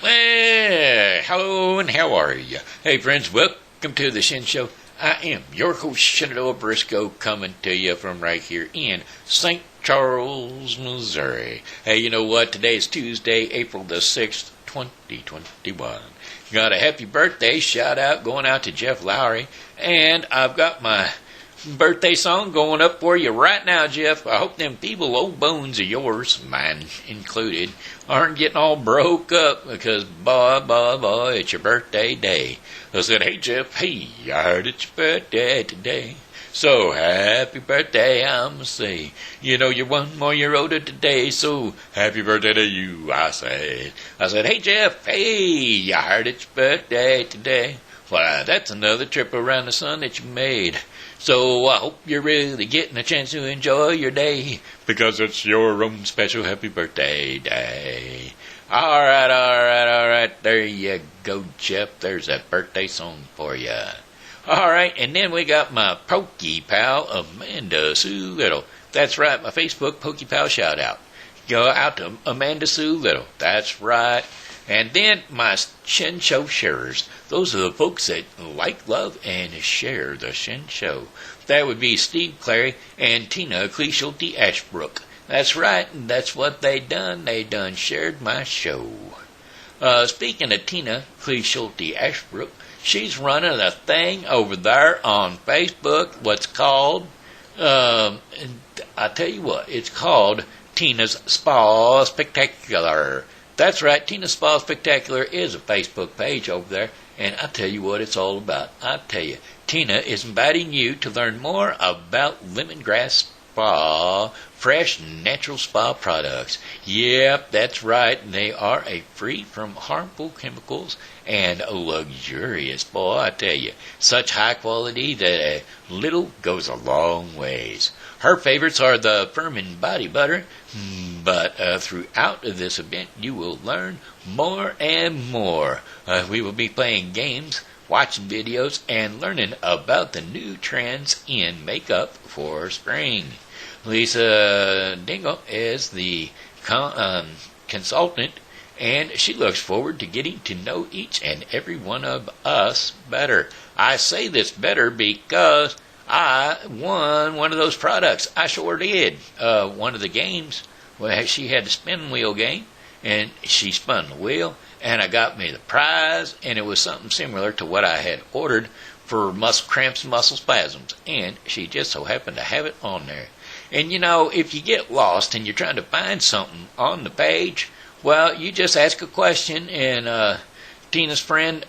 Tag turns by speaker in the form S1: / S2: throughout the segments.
S1: Well, hello and how are you? Hey friends, welcome to the Shin Show. I am your host, Shenandoah Briscoe, coming to you from right here in St. Charles, Missouri. Hey, you know what? Today is Tuesday, April the 6th, 2021. Got a happy birthday shout out going out to Jeff Lowry, and I've got my birthday song going up for you right now, Jeff. I hope them feeble old bones of yours, mine included, aren't getting all broke up because, boy, it's your birthday day. I said, hey, Jeff, hey, I heard it's your birthday today. So, happy birthday, I'ma say. You know, you're 1 more year older today, so happy birthday to you, I said. I said, hey, Jeff, hey, I heard it's your birthday today. Well, that's another trip around the sun that you made. So I hope you're really getting a chance to enjoy your day because it's your own special happy birthday day. All right. There you go, Jeff. There's that birthday song for you. All right, and then we got my Pokey Pal, Amanda Sue Little. That's right, my Facebook Pokey Pal shout out. Go out to Amanda Sue Little. That's right. And then my Shin Show sharers. Those are the folks that like, love, and share the Shin Show. That would be Steve Clary and Tina Cleeschulte Ashbrook. That's right, and that's what they done. They done shared my show. Speaking of Tina Cleeschulte Ashbrook, she's running a thing over there on Facebook, what's called, I tell you what, it's called Tina's Spa Spectacular. That's right, Tina's Spa Spectacular is a Facebook page over there, and I tell you what it's all about. I tell you, Tina is inviting you to learn more about Lemongrass Spa, fresh natural spa products. Yep, that's right, they are free from harmful chemicals and luxurious. Boy, I tell you, such high quality that a little goes a long ways. Her favorites are the Furman Body Butter, but throughout this event you will learn more and more. We will be playing games, watching videos, and learning about the new trends in makeup for spring. Lisa Dingle is the consultant, and she looks forward to getting to know each and every one of us better. I say this better because I won one of those products. I sure did. One of the games, well, she had the spin wheel game, and she spun the wheel, and I got me the prize, and it was something similar to what I had ordered for muscle cramps and muscle spasms, and she just so happened to have it on there. And you know, if you get lost and you're trying to find something on the page, well, you just ask a question, and Tina's friend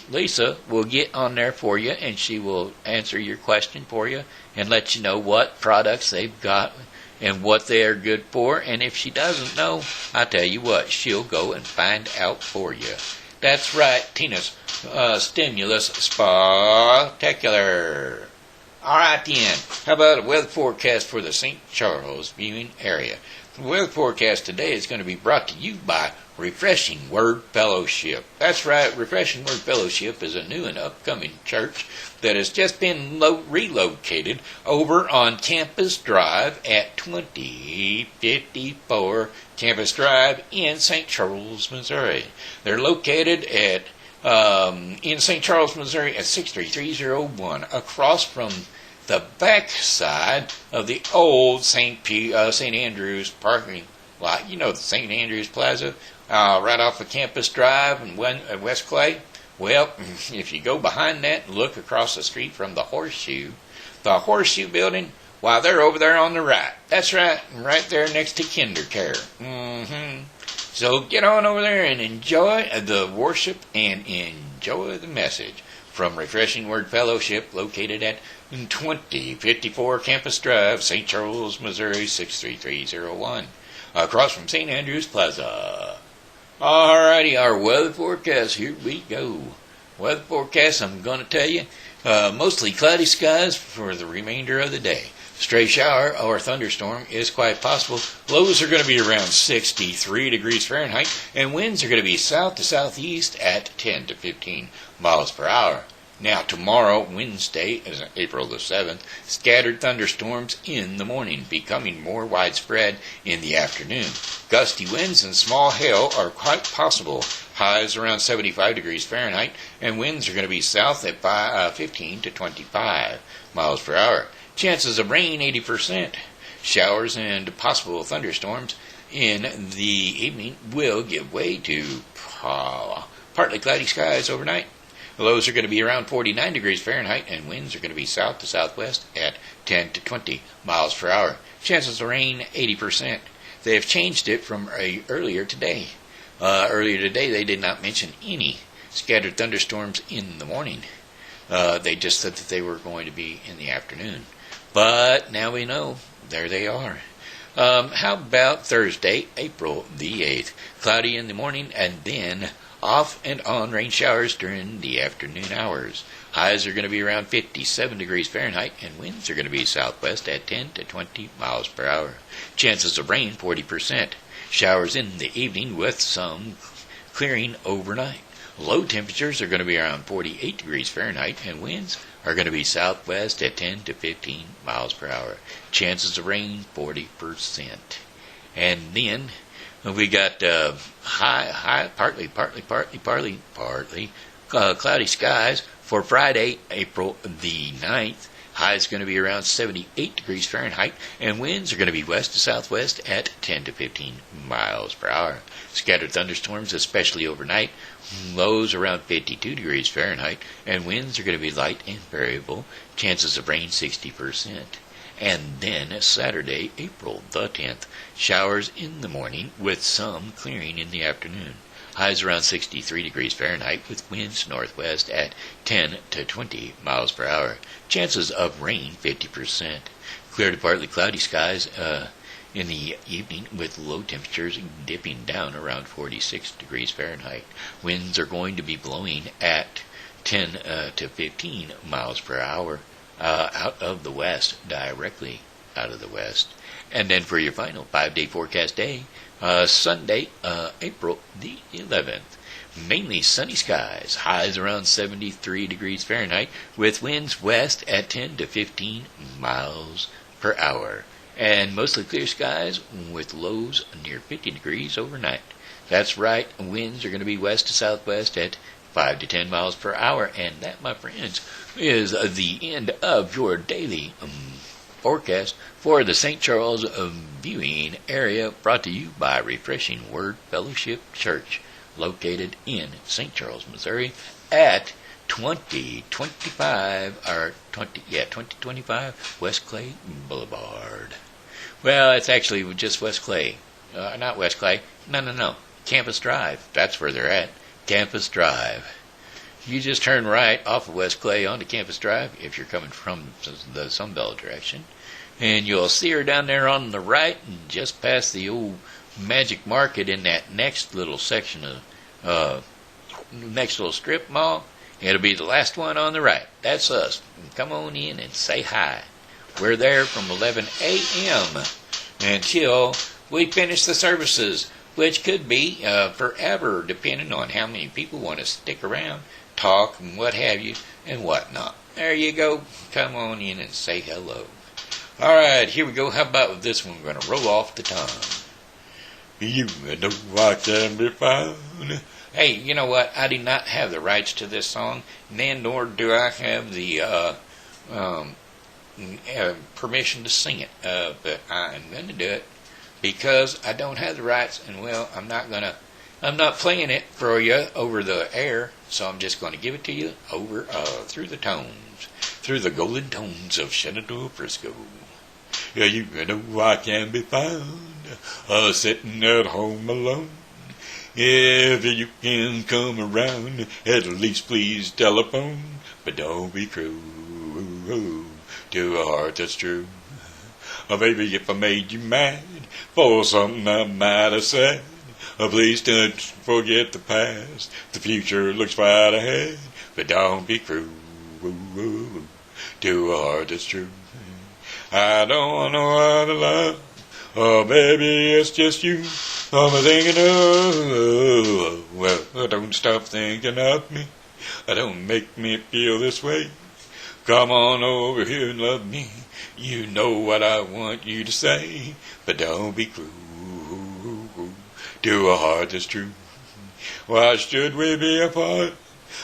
S1: Lisa will get on there for you, and she will answer your question for you and let you know what products they've got and what they are good for. And if she doesn't know, I tell you what, she'll go and find out for you. That's right, Tina's Stimulus Spectacular. All right, then. How about a weather forecast for the St. Charles viewing area? The weather forecast today is going to be brought to you by Refreshing Word Fellowship. That's right, Refreshing Word Fellowship is a new and upcoming church that has just been relocated over on Campus Drive at 2054 Campus Drive in St. Charles, Missouri. They're located at in St. Charles, Missouri at 63301, across from the back side of the old St. Andrews parking lot. You know the St. Andrews Plaza, right off of Campus Drive and West Clay. Well, if you go behind that and look across the street from the Horseshoe building, why, they're over there on the right. That's right, right there next to KinderCare. So get on over there and enjoy the worship and enjoy the message from Refreshing Word Fellowship, located at 2054 Campus Drive, St. Charles, Missouri 63301, across from St. Andrews Plaza. Alrighty, our weather forecast, here we go. Weather forecast, I'm going to tell you, mostly cloudy skies for the remainder of the day. Stray shower or thunderstorm is quite possible. Lows are going to be around 63 degrees Fahrenheit, and winds are going to be south to southeast at 10 to 15 miles per hour. Now, tomorrow, Wednesday, is April the 7th, scattered thunderstorms in the morning, becoming more widespread in the afternoon. Gusty winds and small hail are quite possible. Highs around 75 degrees Fahrenheit, and winds are going to be south at 15 to 25 miles per hour. Chances of rain, 80%. Showers and possible thunderstorms in the evening will give way to partly cloudy skies overnight. Lows are going to be around 49 degrees Fahrenheit, and winds are going to be south to southwest at 10 to 20 miles per hour. Chances of rain, 80%. They have changed it from earlier today. Earlier today, they did not mention any scattered thunderstorms in the morning. They just said that they were going to be in the afternoon. But now we know. There they are. How about Thursday, April the 8th? Cloudy in the morning, and then off and on rain showers during the afternoon hours. Highs are going to be around 57 degrees Fahrenheit, and winds are going to be southwest at 10 to 20 miles per hour. Chances of rain, 40%. Showers in the evening with some clearing overnight. Low temperatures are going to be around 48 degrees Fahrenheit, and winds are going to be southwest at 10 to 15 miles per hour. Chances of rain, 40%. And then we got partly cloudy skies for Friday, April the 9th. High is going to be around 78 degrees Fahrenheit, and winds are going to be west to southwest at 10 to 15 miles per hour. Scattered thunderstorms, especially overnight. Lows around 52 degrees Fahrenheit, and winds are going to be light and variable. Chances of rain, 60%. And then Saturday, April the 10th, showers in the morning with some clearing in the afternoon. Highs around 63 degrees Fahrenheit with winds northwest at 10 to 20 miles per hour. Chances of rain, 50%. Clear to partly cloudy skies in the evening with low temperatures dipping down around 46 degrees Fahrenheit. Winds are going to be blowing at 10 to 15 miles per hour. Out of the west, directly out of the west. And then for your final 5-day forecast day, Sunday, April the 11th. Mainly sunny skies, highs around 73 degrees Fahrenheit, with winds west at 10 to 15 miles per hour. And mostly clear skies with lows near 50 degrees overnight. That's right, winds are going to be west to southwest at 5 to 10 miles per hour. And that, my friends, is the end of your daily forecast for the St. Charles viewing area, brought to you by Refreshing Word Fellowship Church, located in St. Charles, Missouri, at 2025 West Clay Boulevard. Well, it's actually just West Clay. Not West Clay. No. Campus Drive. That's where they're at. Campus Drive. You just turn right off of West Clay onto Campus Drive if you're coming from the Sunbelt direction. And you'll see her down there on the right and just past the old Magic Market in that next little section of, next little strip mall. It'll be the last one on the right. That's us. Come on in and say hi. We're there from 11 a.m. until we finish the services, which could be forever, depending on how many people want to stick around, talk, and what have you, and whatnot. There you go. Come on in and say hello. All right, here we go. How about this one? We're going to roll off the tongue. You know I can be found. Hey, you know what? I do not have the rights to this song, nor do I have the permission to sing it. But I am going to do it because I don't have the rights, and well, I'm not playing it for you over the air, so I'm just going to give it to you over through the tones, through the golden tones of Shenandoah Frisco. Yeah, you know I can be found sitting at home alone. If you can come around, at least please telephone, but don't be cruel to a heart that's true. Oh, baby, if I made you mad for something I might have said, please don't forget the past. The future looks right ahead, but don't be cruel to a heart that's true. I don't know how to love. Oh, baby, it's just you I'm thinking of. Well, don't stop thinking of me. Don't make me feel this way. Come on over here and love me. You know what I want you to say, but don't be cruel to a heart that's true. Why should we be apart?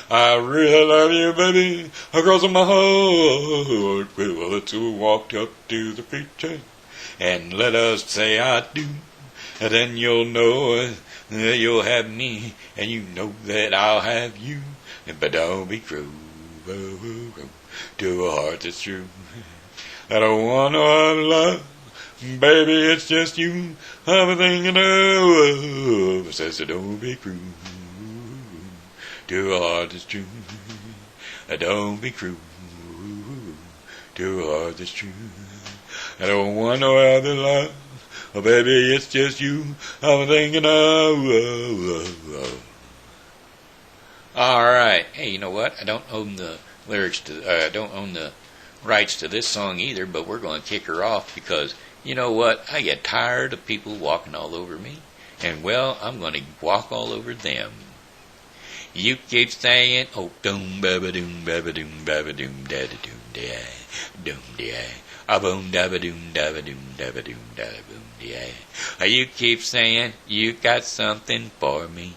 S1: I really love you, baby, across my heart. Well, let's walk up to the preacher and let us say I do. And then you'll know that you'll have me, and you know that I'll have you. But don't be cruel to a heart that's true. I don't want no other love, baby, it's just you. I'm thinking of. Says don't be cruel to a heart that's true. Don't be cruel to a heart that's true. I don't want no other love, oh, baby, it's just you. I'm thinking of. All right. Hey, you know what? I don't own the lyrics to. I don't own the rights to this song either. But we're going to kick her off because you know what? I get tired of people walking all over me, and well, I'm going to walk all over them. You keep saying, oh, doom, baba, doom, baba, doom, baba, doom, da, da, doom, da, doom, da, ah, boom, da, ba, doom, da, ba, doom, da, ba, doom, da, boom, da. You keep saying you got something for me,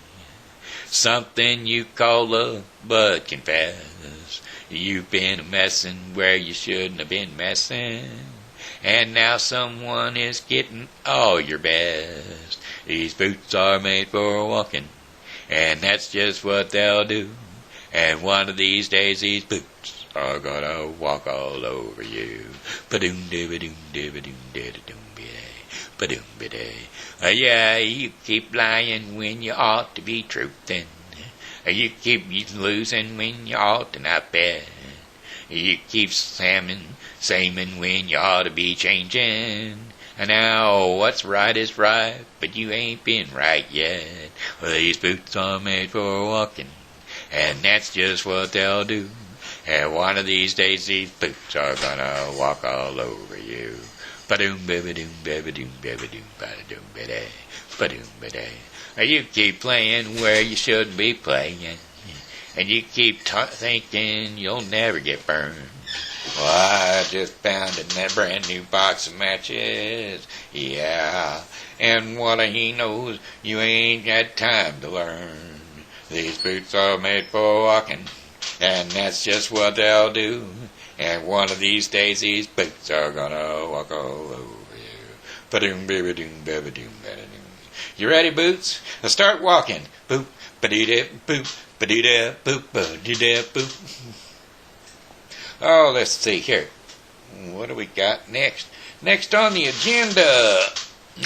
S1: something you call love, but confess you've been messing where you shouldn't have been messing, and now someone is getting all your best. These boots are made for walking, and that's just what they'll do. And one of these days these boots are gonna walk all over you. Ba-doom, da-ba-doom, da-ba-doom, da-da-doom, ba-day, ba-doom, ba-day. Yeah, you keep lying when you ought to be truthing. You keep losing when you ought to not bet. You keep saming when you ought to be changing. And now what's right is right, but you ain't been right yet. Well, these boots are made for walking, and that's just what they'll do. And one of these days these boots are gonna walk all over you. Ba-doom, ba-ba-doom, ba-ba-doom, ba-ba-doom, ba-da-doom, ba-day, ba-doom, ba-day. You keep playing where you shouldn't be playing, and you keep thinking you'll never get burned. Well, I just found a brand new box of matches, yeah, and what he knows, you ain't got time to learn. These boots are made for walking, and that's just what they'll do. And one of these days, these boots are gonna walk all over you. Ba-doom, ba-ba-doom, ba-ba-doom, ba-da-doom. You ready, Boots? Now start walking. Boop, ba-dee-da, boop, ba-dee-da, boop, ba-dee-da, boop. Oh, let's see here. What do we got next? Next on the agenda.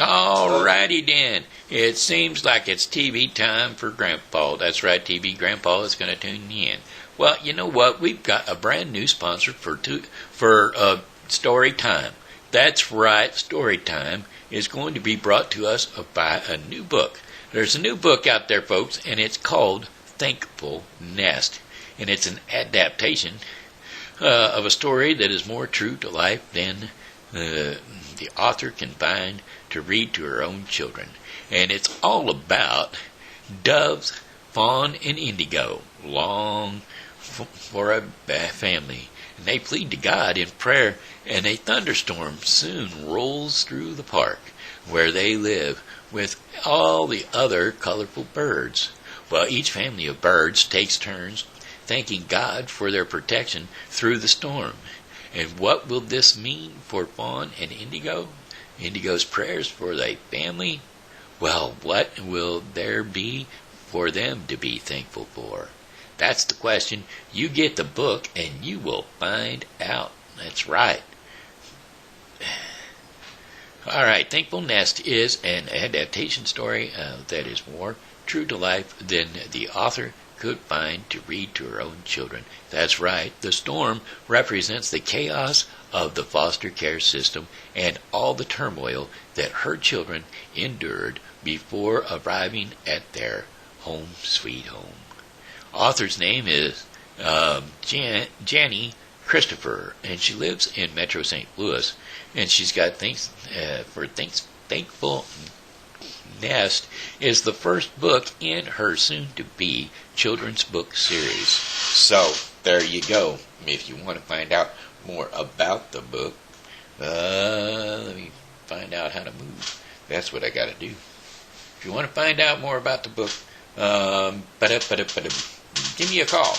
S1: All righty then. It seems like it's TV time for Grandpa. That's right, TV Grandpa is going to tune in. Well, you know what? We've got a brand new sponsor for Story Time. That's right, Story Time is going to be brought to us by a new book. There's a new book out there, folks, and it's called Thankful Nest. And it's an adaptation of a story that is more true to life than the author can find to read to her own children. And it's all about doves, fawn, and indigo, long for a family. And they plead to God in prayer, and a thunderstorm soon rolls through the park where they live with all the other colorful birds. Well, each family of birds takes turns thanking God for their protection through the storm. And what will this mean for Fawn and Indigo? Indigo's prayers for their family? Well, what will there be for them to be thankful for? That's the question. You get the book and you will find out. That's right. All right, Thankful Nest is an adaptation story that is more true to life than the author could find to read to her own children. That's right, the storm represents the chaos of the foster care system and all the turmoil that her children endured before arriving at their home sweet home. Author's name is Janie Christopher, and she lives in Metro St. Louis, and she's got Thankful Nest is the first book in her soon-to-be children's book series. So, there you go. If you want to find out more about the book, let me find out how to move. That's what I got to do. If you want to find out more about the book, give me a call.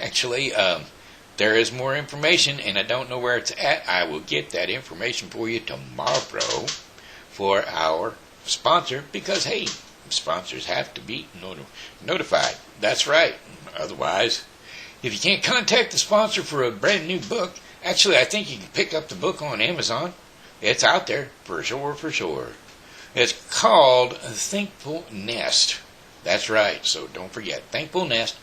S1: Actually, there is more information, and I don't know where it's at. I will get that information for you tomorrow for our sponsor, because, hey, sponsors have to be notified. That's right. Otherwise, if you can't contact the sponsor for a brand new book, actually, I think you can pick up the book on Amazon. It's out there, for sure. It's called Thankful Nest. That's right, so don't forget, Thankful Nest.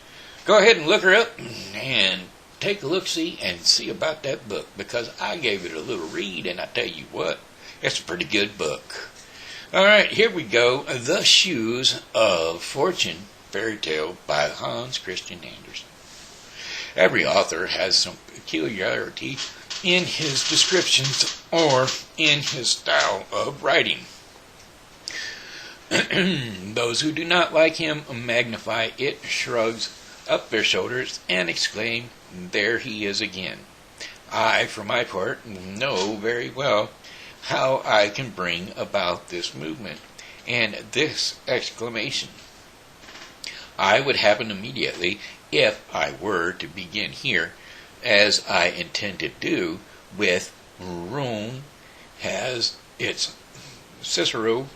S1: Go ahead and look her up and take a look-see and see about that book, because I gave it a little read, and I tell you what, it's a pretty good book. All right, here we go. The Shoes of Fortune, fairy tale by Hans Christian Andersen. Every author has some peculiarity in his descriptions or in his style of writing. Those who do not like him magnify it, shrugs up their shoulders, and exclaim, "There he is again." I, for my part, know very well how I can bring about this movement and this exclamation. I would happen immediately if I were to begin here, as I intend to do, with Rome has its Cicero,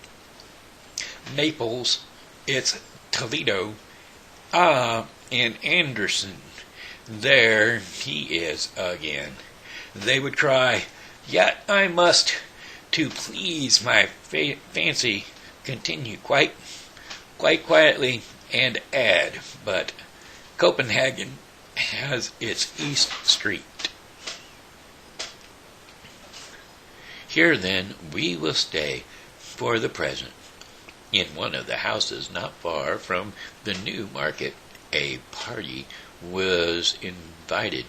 S1: Naples its Toledo, and Andersen, there he is again. They would cry, "Yet I must, to please my fancy, continue quite quietly, and add, but Copenhagen has its East Street." Here, then, we will stay for the present. In one of the houses not far from the New Market, a party was invited.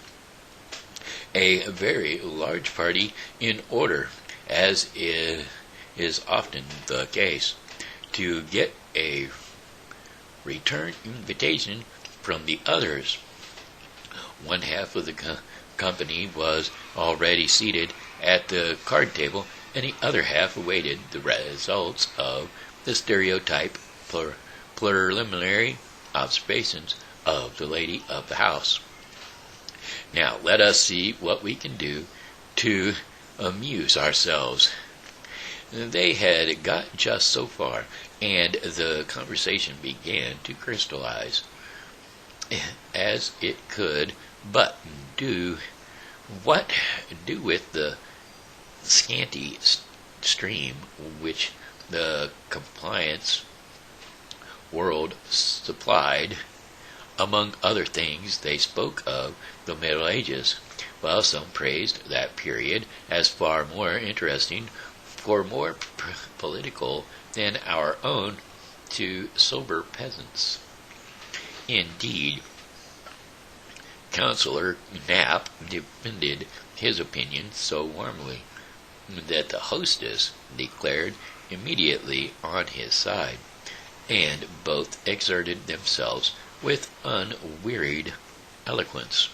S1: A very large party, in order, as is often the case, to get a return invitation from the others. One half of the company was already seated at the card table, and the other half awaited the results of the stereotype preliminary observations of the lady of the house. Now, let us see what we can do to amuse ourselves. They had got just so far, and the conversation began to crystallize, as it could but do. What do with the scanty stream which the compliance world supplied? Among other things, they spoke of the Middle Ages, while some praised that period as far more interesting, for more political than our own to sober peasants. Indeed, Councillor Knapp defended his opinion so warmly that the hostess declared immediately on his side, and both exerted themselves with unwearied eloquence.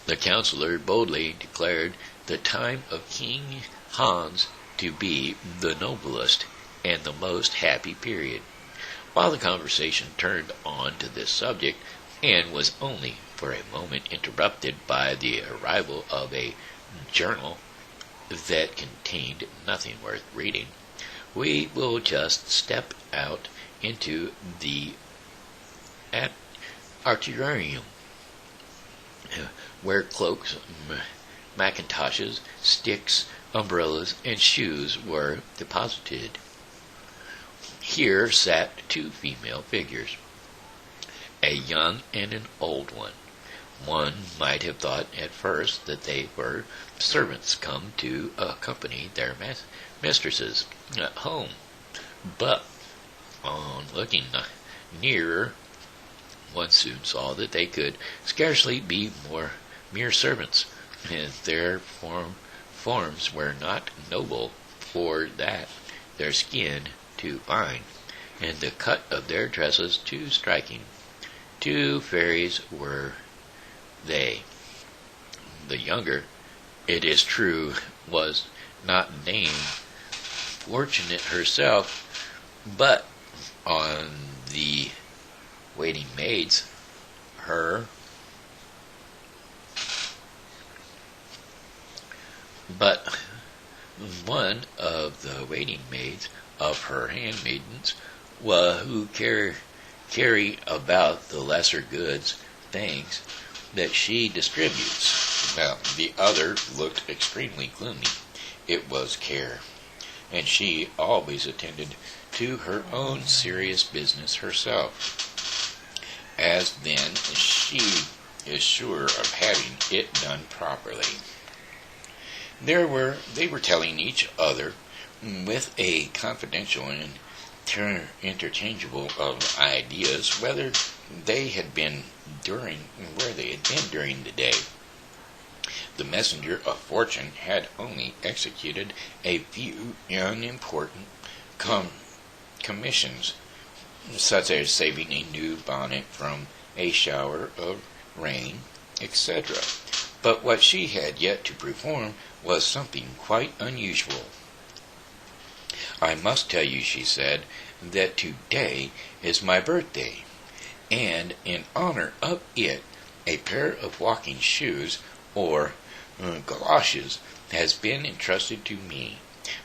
S1: The councillor boldly declared the time of King Hans to be the noblest and the most happy period, while the conversation turned on to this subject, and was only for a moment interrupted by the arrival of a journal that contained nothing worth reading. We will just step out into the arterium, where cloaks, mackintoshes, sticks, umbrellas, and shoes were deposited. Here sat two female figures, a young and an old one. One might have thought at first that they were servants come to accompany their mistresses home, but on looking nearer, one soon saw that they could scarcely be mere servants, and their forms were not noble for that, their skin too fine, and the cut of their dresses too striking. 2 fairies were they. The younger, it is true, was not named Fortunate herself, but on the waiting maids, but one of the waiting maids of her handmaidens, who carry about the lesser goods, things that she distributes. Now, the other looked extremely gloomy. It was Care, and she always attended to her own serious business herself, as then she is sure of having it done properly. They were telling each other with a confidential and interchangeable of ideas where they had been during the day. The messenger of fortune had only executed a few unimportant commissions, such as saving a new bonnet from a shower of rain, etc. But what she had yet to perform was something quite unusual. "I must tell you," she said, "that today is my birthday, and in honor of it, a pair of walking shoes, or galoshes, has been entrusted to me,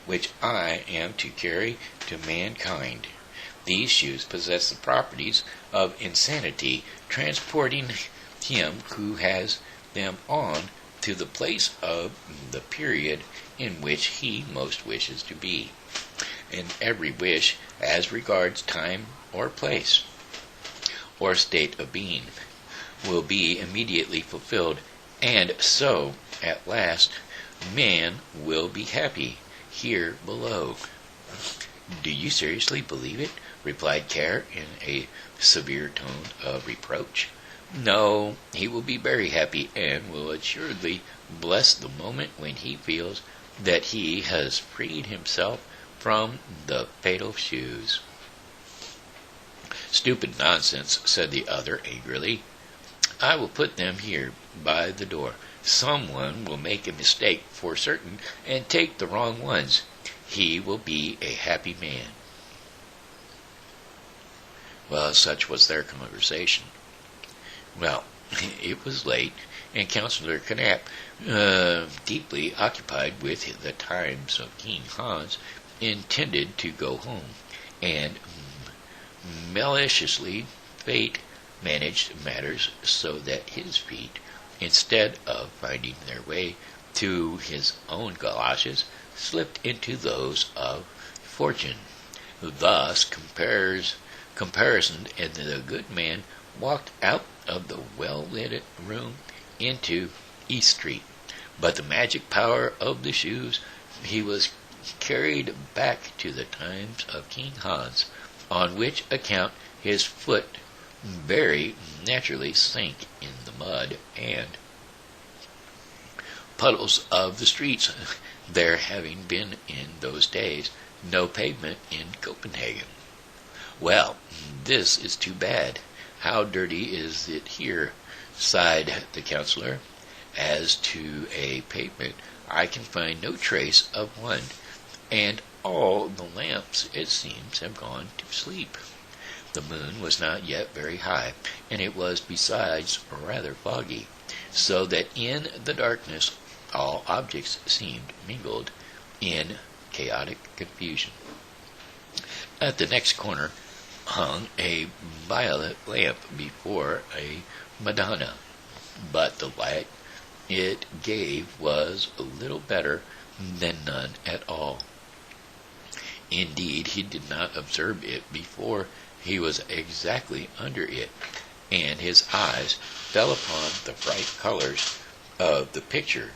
S1: which I am to carry to mankind. These shoes possess the properties of insanity, transporting him who has them on to the place of the period in which he most wishes to be, and every wish as regards time or place, or state of being, will be immediately fulfilled, and so, at last, man will be happy here below." "Do you seriously believe it?" replied Care in a severe tone of reproach. "No, he will be very happy, and will assuredly bless the moment when he feels that he has freed himself from the fatal shoes." "Stupid nonsense," said the other angrily. "I will put them here by the door. Someone will make a mistake for certain and take the wrong ones. He will be a happy man." Well, such was their conversation. Well, it was late, and Councillor Knapp, deeply occupied with the times of King Hans, intended to go home, and maliciously fate managed matters so that his feet, instead of finding their way to his own galoshes, slipped into those of Fortune. Thus comparison, and the good man walked out of the well-lit room into East Street. But the magic power of the shoes, he was carried back to the times of King Hans, on which account his foot very naturally sank in the mud and puddles of the streets, there having been in those days no pavement in Copenhagen. "Well, this is too bad. How dirty is it here," sighed the councillor. "As to a pavement, I can find no trace of one, and all the lamps, it seems, have gone to sleep." The moon was not yet very high, and it was besides rather foggy, so that in the darkness all objects seemed mingled in chaotic confusion. At the next corner hung a violet lamp before a Madonna, but the light it gave was a little better than none at all. Indeed, he did not observe it before he was exactly under it, and his eyes fell upon the bright colors of the pictures,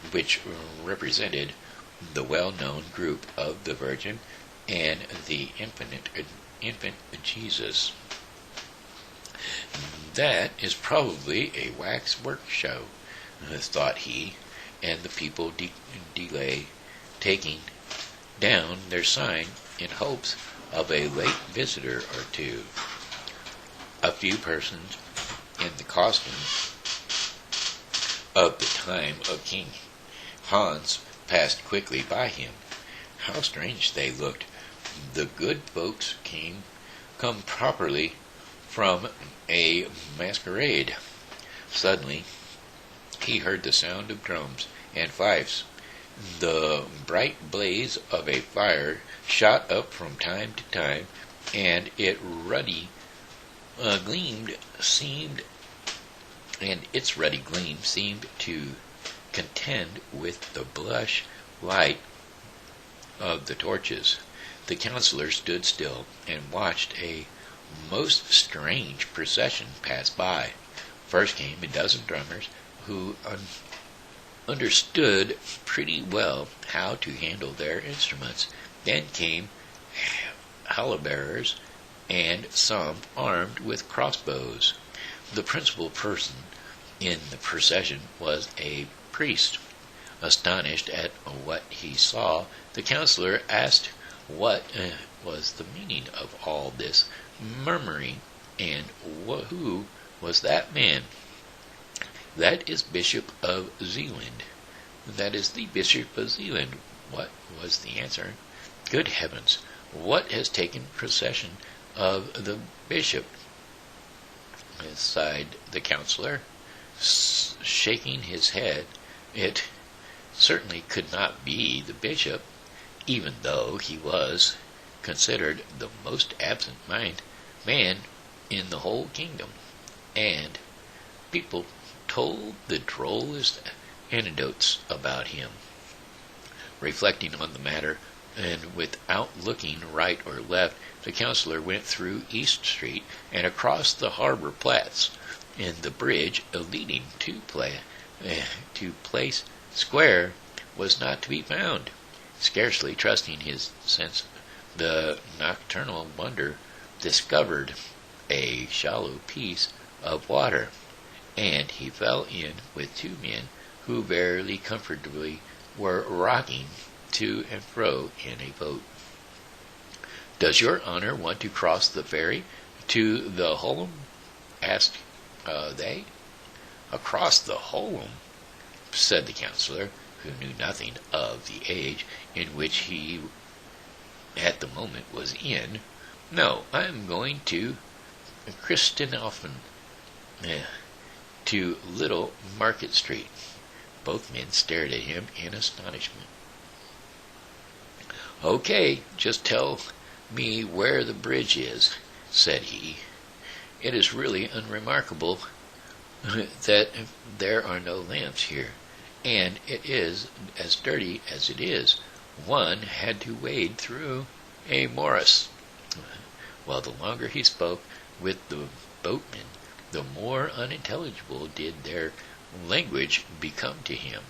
S1: which represented the well-known group of the Virgin and the infant Jesus. "That is probably a wax-work show," thought he, and the people delay taking down their sign in hopes of a late visitor or two. A few persons in the costume of the time of King Hans passed quickly by him. How strange they looked! The good folks come properly from a masquerade. Suddenly he heard the sound of drums and fifes. The bright blaze of a fire shot up from time to time, and its ruddy gleam seemed to contend with the blush light of the torches. The counselor stood still and watched a most strange procession pass by. First came a dozen drummers who understood pretty well how to handle their instruments. Then came halberdiers, and some armed with crossbows. The principal person in the procession was a priest. Astonished at what he saw, the counselor asked what was the meaning of all this murmuring, and who was that man. "That is Bishop of Zealand." "That is the Bishop of Zealand," what was the answer. "Good heavens, what has taken possession of the bishop?" sighed the counselor, shaking his head. It certainly could not be the bishop, even though he was considered the most absent-minded man in the whole kingdom, and people told the drollest anecdotes about him. Reflecting on the matter, and without looking right or left, the counselor went through East Street and across the Harbor Platz, and the bridge leading to Place Square was not to be found. Scarcely trusting his sense, the nocturnal wonder discovered a shallow piece of water, and he fell in with two men who very comfortably were rocking to and fro in a boat. "Does your honor want to cross the ferry to the Holm?" asked they. "Across the Holm?" said the counselor, who knew nothing of the age in which he at the moment was in. "No, I am going to Christianshavn, to Little Market Street." Both men stared at him in astonishment. "Okay, just tell me where the bridge is," said he. "It is really unremarkable that there are no lamps here, and it is as dirty as it is. One had to wade through a morass." Well, the longer he spoke with the boatmen, the more unintelligible did their language become to him.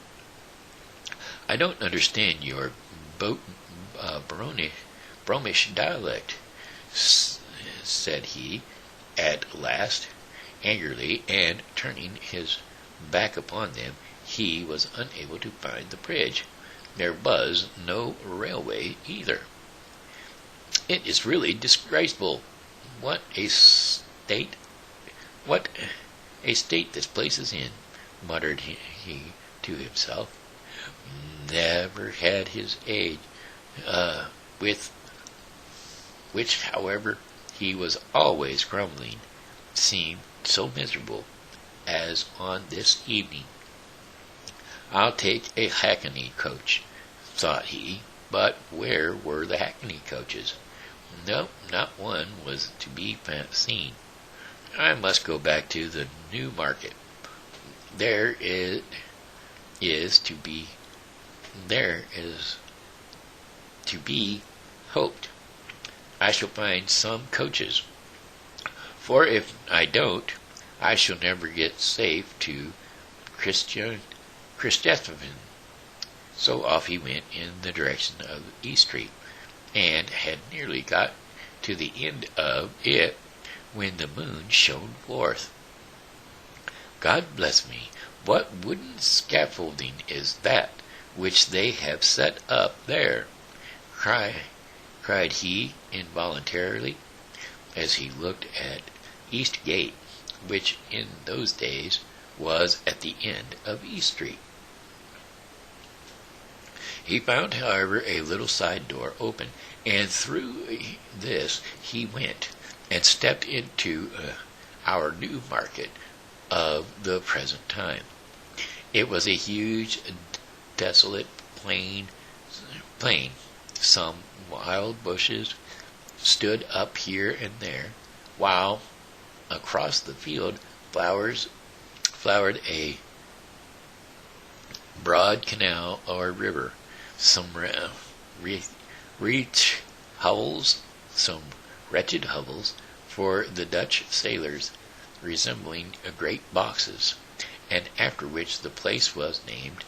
S1: "I don't understand your Bromish dialect," said he at last, angrily, and turning his back upon them, he was unable to find the bridge. There was no railway either. "It is really disgraceful. What a state this place is in," muttered he to himself. Never had his age, with which, however, he was always grumbling, seemed so miserable as on this evening. "I'll take a hackney coach," thought he, but where were the hackney coaches? No, not one was to be seen. "I must go back to the New Market. There is to be hoped I shall find some coaches, for if I don't, I shall never get safe to Christianshavn." So off he went in the direction of East Street, and had nearly got to the end of it when the moon shone forth. "God bless me, what wooden scaffolding is that which they have set up there?" cried he involuntarily, as he looked at East Gate, which in those days was at the end of East Street. He found, however, a little side door open, and through this he went, and stepped into our new market of the present time. It was a huge, desolate plain. Some wild bushes stood up here and there, while across the field flowered a broad canal or river. Some wretched hovels for the Dutch sailors, resembling great boxes, and after which the place was named,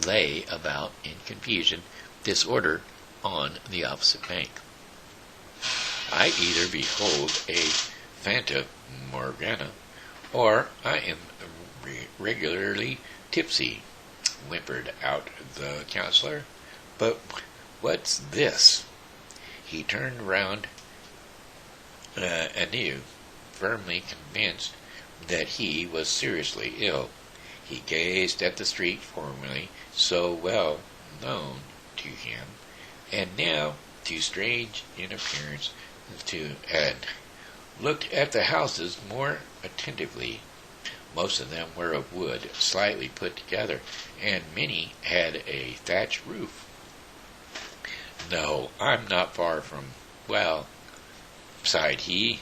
S1: lay about in confusion, disorder, on the opposite bank. I either behold a Fata Morgana, or I am regularly tipsy, whimpered out the counselor. But what's this? He turned round anew, firmly convinced that he was seriously ill. He gazed at the street formerly so well known to him, and now too strange in appearance and looked at the houses more attentively. Most of them were of wood, slightly put together, and many had a thatched roof. No, I'm not far from, well, sighed he,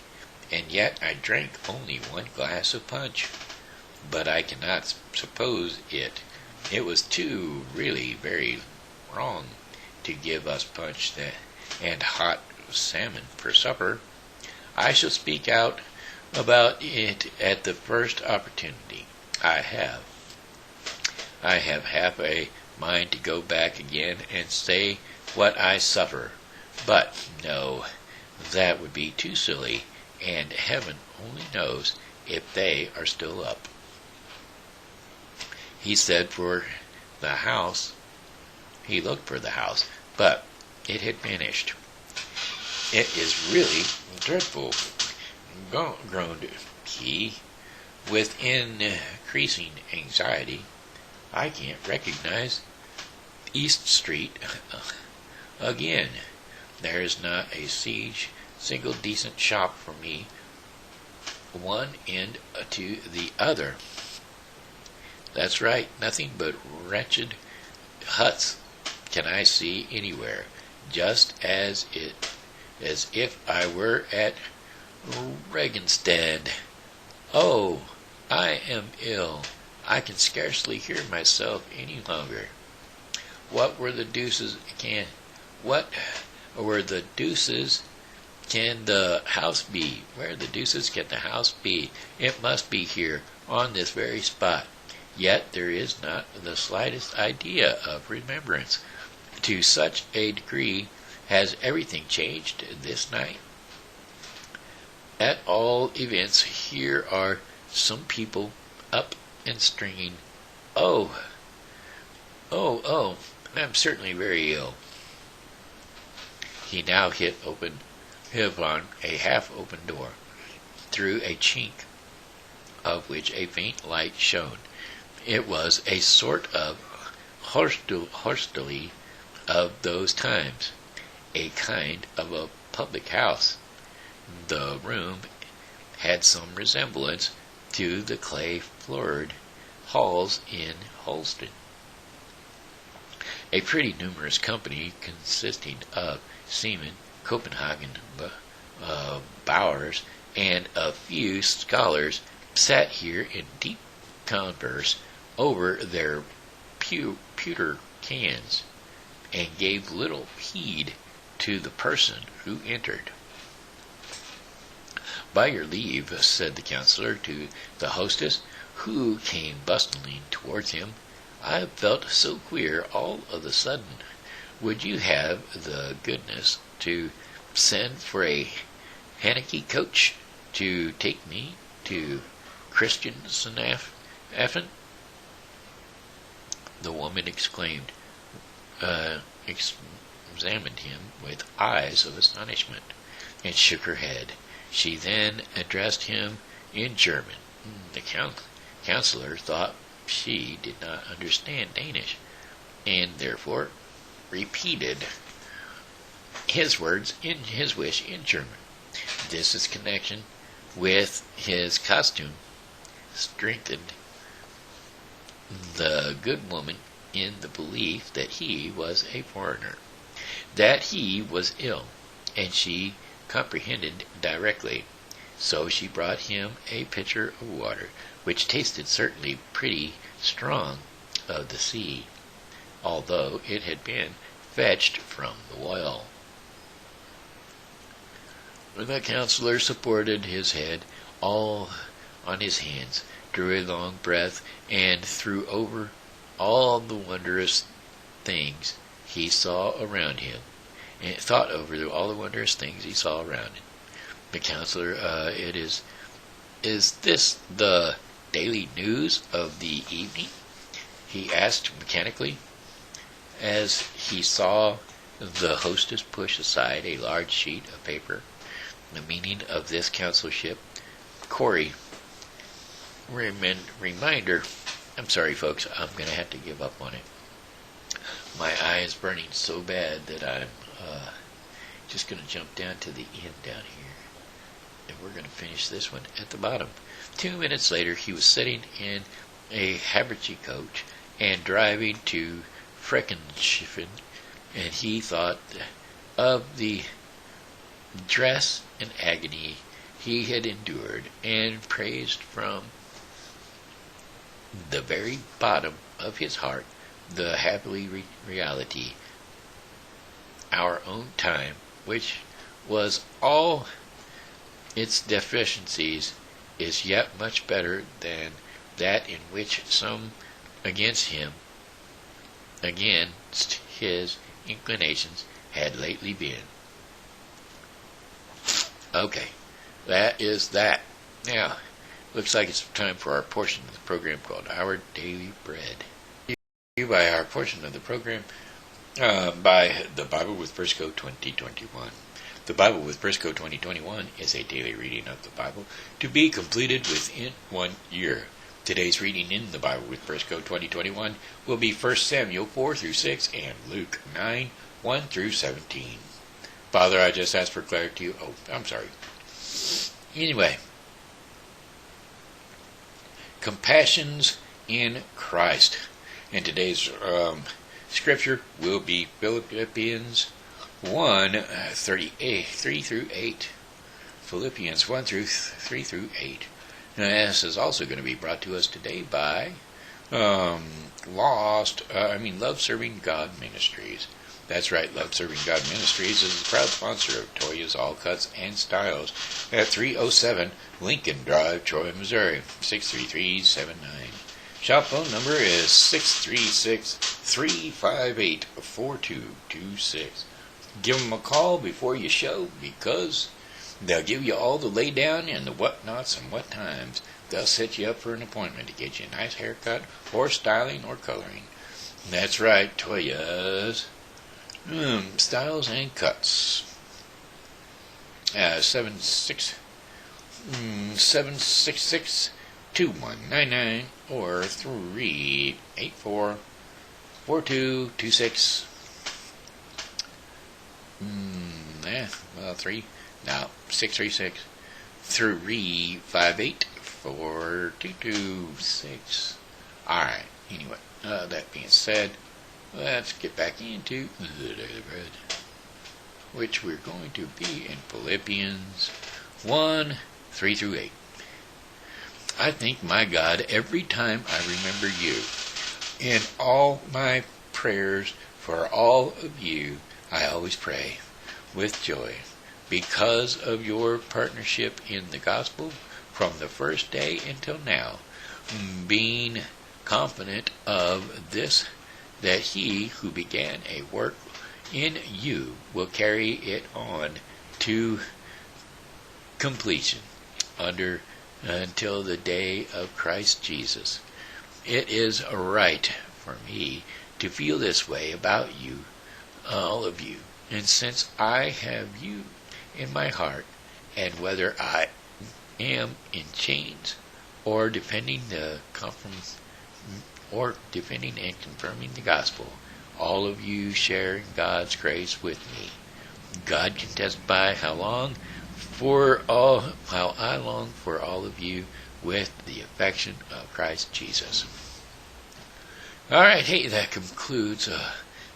S1: and yet I drank only one glass of punch. But I cannot suppose it. It was too really very wrong to give us punch and hot salmon for supper. I shall speak out about it at the first opportunity. I have half a mind to go back again and say what I suffer, but no, that would be too silly, and heaven only knows if they are still up. He said for the house. He looked for the house, but it had vanished. It is really dreadful, groaned he, with increasing anxiety. I can't recognize East Street again. There is not a single decent shop for me, one end to the other. That's right, nothing but wretched huts can I see anywhere, just as if I were at Regenstead. Oh, I am ill. I can scarcely hear myself any longer. What were the deuces can the house be? Where the deuces can the house be? It must be here, on this very spot. Yet there is not the slightest idea of remembrance. To such a degree has everything changed this night. At all events, here are some people up and stringing. Oh, I'm certainly very ill. He now hit upon a half-open door, through a chink of which a faint light shone. It was a sort of hostelry of those times, a kind of a public house. The room had some resemblance to the clay-floored halls in Holstein. A pretty numerous company, consisting of seamen, Copenhagen bowers, and a few scholars, sat here in deep converse over their pewter cans, and gave little heed to the person who entered. By your leave, said the counselor to the hostess, who came bustling towards him, I have felt so queer all of a sudden. Would you have the goodness to send for a Haneke coach to take me to Christianshafen? The woman exclaimed, examined him with eyes of astonishment, and shook her head. She then addressed him in German. The counselor thought she did not understand Danish, and therefore repeated his words in his wish in German. This connection with his costume strengthened the good woman in the belief that he was a foreigner, that he was ill, and she comprehended directly. So she brought him a pitcher of water, which tasted certainly pretty strong of the sea, although it had been fetched from the well. The counselor supported his head all on his hands, drew a long breath, and threw over all the wondrous things he saw around him, and thought over all the wondrous things he saw around him. The counselor, is this the daily news of the evening? He asked mechanically, as he saw the hostess push aside a large sheet of paper. The meaning of this counselorship, Corey, reminder. I'm sorry, folks, I'm going to have to give up on it. My eye is burning so bad that I'm just going to jump down to the end down here. And we're going to finish this one at the bottom. 2 minutes later, he was sitting in a Haberty coach and driving to Freckenschiffen, and he thought of the dress and agony he had endured, and praised from the very bottom of his heart the happy reality, our own time, which was all its deficiencies, is yet much better than that in which some against his inclinations, had lately been. Okay, that is that. Now, looks like it's time for our portion of the program called Our Daily Bread. By our portion of the program by the Bible with Briscoe 2021. The Bible with Briscoe 2021 is a daily reading of the Bible to be completed within 1 year. Today's reading in the Bible with Briscoe 2021 will be 1 Samuel 4 through 6 and Luke 9, 1 through 17. Father, I just asked for clarity. Oh, I'm sorry. Anyway, compassions in Christ. And today's scripture will be Philippians 1, 3 through 8. Philippians 1 through 3 through 8. And this is also going to be brought to us today by Love Serving God Ministries. That's right, Love Serving God Ministries is the proud sponsor of Toya's All Cuts and Styles at 307 Lincoln Drive, Troy, Missouri, 63379. Shop phone number is 636-358-4226. Give them a call before you show, because they'll give you all the laydown and the whatnots and what times. They'll set you up for an appointment to get you a nice haircut or styling or coloring. That's right, Toya's Styles and Cuts. 766-2199 or 384-4226. 636-358-4226. Alright, anyway, that being said, let's get back into the Daily Bread, which we're going to be in Philippians 1, 3 through 8. I thank my God every time I remember you. In all my prayers for all of you, I always pray with joy, because of your partnership in the gospel from the first day until now, being confident of this, that he who began a work in you will carry it on to completion until the day of Christ Jesus. It is right for me to feel this way about you, all of you. And since I have you in my heart, and whether I am in chains or defending and confirming the gospel, all of you sharing God's grace with me. God can testify how I long for all of you with the affection of Christ Jesus. All right, hey, that concludes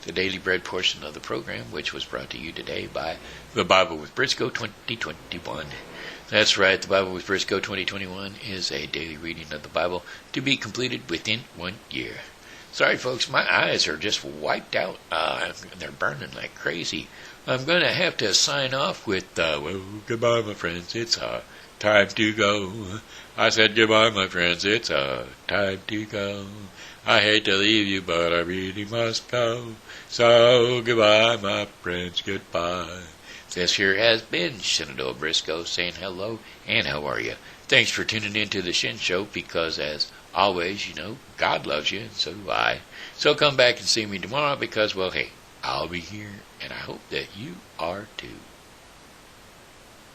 S1: the Daily Bread portion of the program, which was brought to you today by The Bible with Briscoe 2021. That's right, The Bible with Briscoe 2021 is a daily reading of the Bible to be completed within 1 year. Sorry, folks, my eyes are just wiped out. They're burning like crazy. I'm going to have to sign off with, well, goodbye, my friends. It's time to go. I said goodbye, my friends. It's time to go. I hate to leave you, but I really must go. So, goodbye, my friends, goodbye. This here has been Shenandoah Briscoe saying hello and how are you. Thanks for tuning in to the Shin Show because, as always, God loves you and so do I. So come back and see me tomorrow because, well, hey, I'll be here and I hope that you are too.